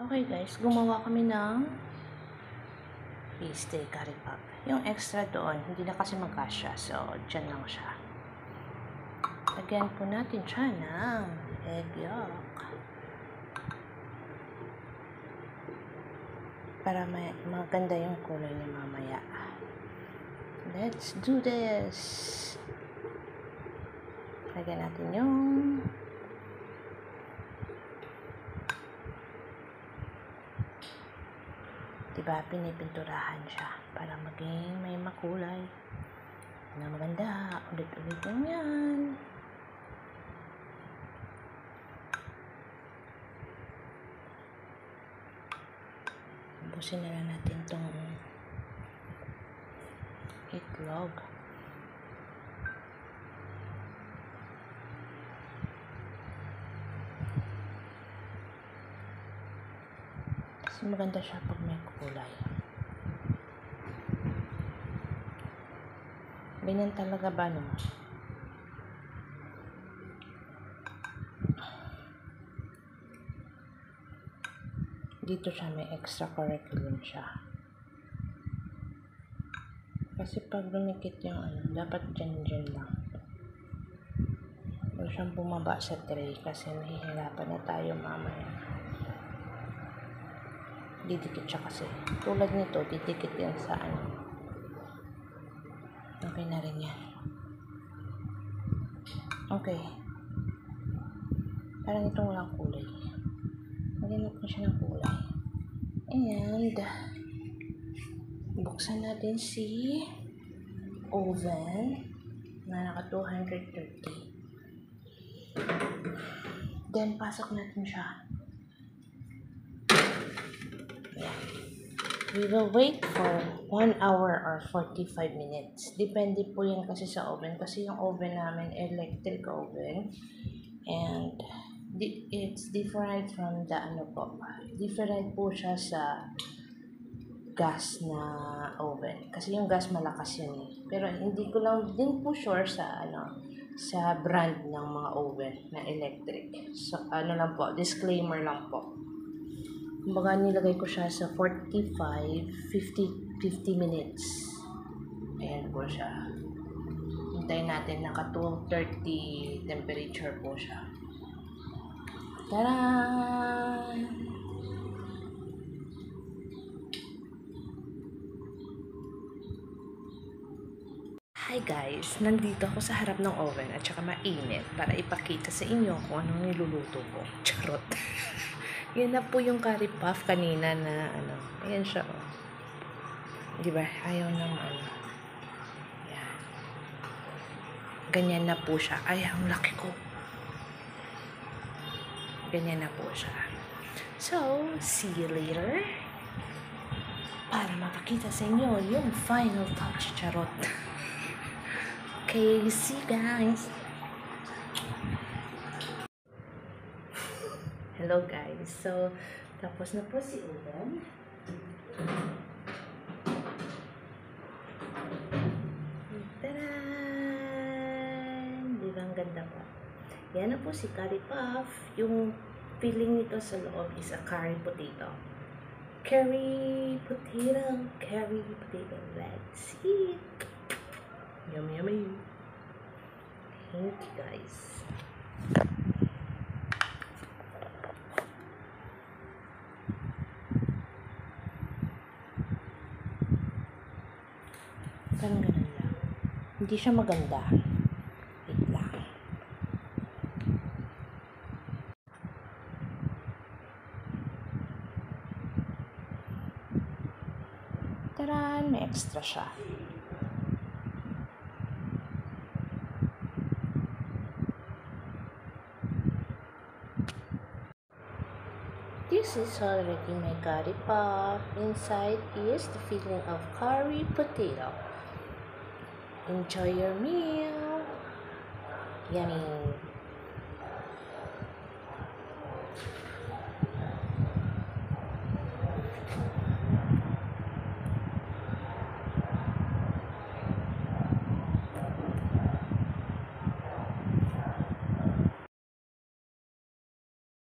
Okay guys, gumawa kami ng pasty curry puff. Yung extra doon, hindi na kasi magkasya. So, dyan lang siya. Lagyan po natin siya ng egg yolk. Para maganda yung kulay niya mamaya. Let's do this! Lagyan natin yung diba, pinipinturahan siya para maging may makulay na maganda. Ulit-ulit lang yan. Ubusin na lang natin tong itlog. Kasi maganda siya pag may kulay. Ganyan talaga ba, no? Dito siya may extra curriculum siya. Kasi pag lumikit yung dapat dyan lang. Huwag siyang bumaba sa tray kasi mahihirapan na tayo mamaya. Didikit siya kasi. Tulad nito, didikit yan sa Okay na rin yan. Okay. Parang itong walang kulay. Magyan natin siya ng kulay. And, buksan natin si oven na naka 230. Then, pasok natin siya. We will wait for 1 hour or 45 minutes. Depende po yan kasi sa oven. Kasi yung oven namin, electric oven. And it's different from the different po siya sa gas na oven. Kasi yung gas malakas yun eh. Pero hindi ko lang din po sure sa sa brand ng mga oven na electric. So, lang po, disclaimer lang po. Kumbaga nilagay ko siya sa 45, 50 minutes. Ayan po siya. Hintayin natin, naka 230 temperature po siya. Tadaan! Hi guys! Nandito ako sa harap ng oven at saka mainit para ipakita sa inyo kung anong niluluto ko. Charot! Yan na po yung curry puff kanina na ayan siya, oh. Diba? Ayaw naman. Yan. Ganyan na po siya. Ay, ang laki ko. Ganyan na po siya. So, see you later. Para mapakita sa inyo yung final touch. Charot. Okay, see you guys. Hello guys. So, tapos na po si oven. Tadaan! Diba ang ganda po? Yan na po si curry puff. Yung filling nito sa loob is a curry potato. Curry potato. Curry potato. Let's eat. Yummy, yummy. Thank you guys. Parang ganun lang. Hindi siya maganda. Wait lang. Taran! May extra siya. This is already my curry puff. Inside is the filling of curry potato. Enjoy your meal. Yummy.